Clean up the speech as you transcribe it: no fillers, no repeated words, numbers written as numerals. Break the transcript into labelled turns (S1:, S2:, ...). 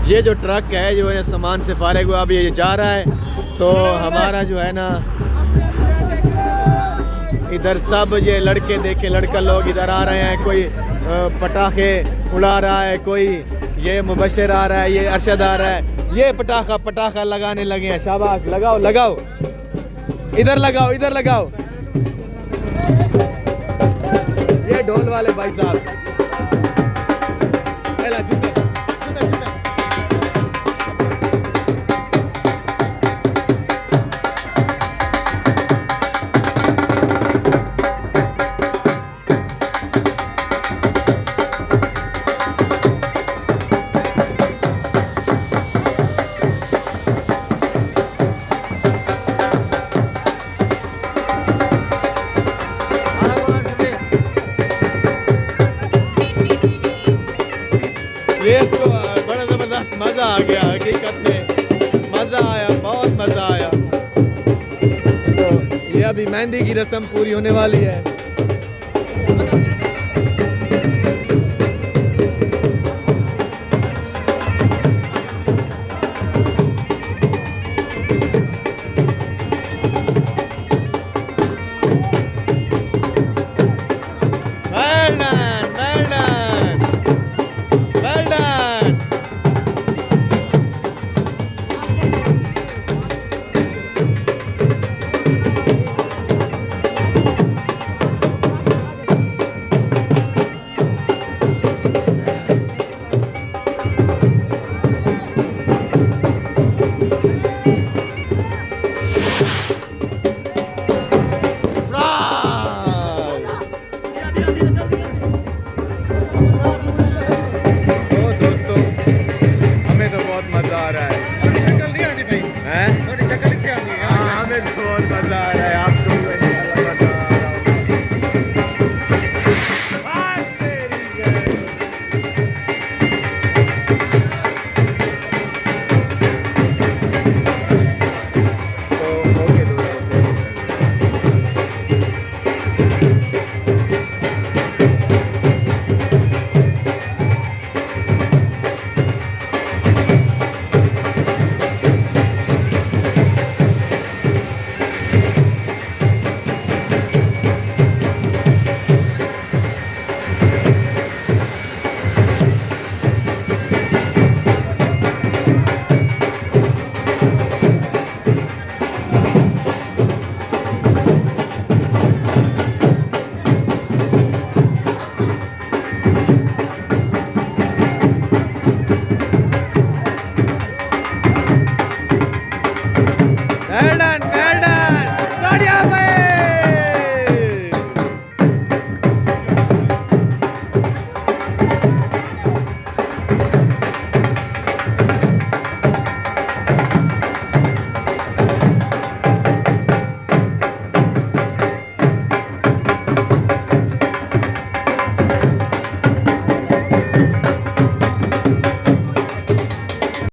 S1: ये जो ट्रक है जो है सामान से फारिग हुआ, अभी ये जा रहा है। तो हमारा जो है ना इधर सब ये लड़के देखे, लड़का लोग इधर आ रहे हैं। कोई पटाखे उड़ा रहा है, कोई ये मुबशर आ रहा है, ये अरशद आ रहा है, ये पटाखा लगाने लगे हैं। शाबाश, लगाओ लगाओ, इधर लगाओ, इधर लगाओ। ये ढोल वाले भाई साहब, ये इसको बड़ा ज़बरदस्त मज़ा आ गया। हकीकत में मज़ा आया, बहुत मज़ा आया। तो ये अभी मेहंदी की रस्म पूरी होने वाली है। Well done, well done. Claudia,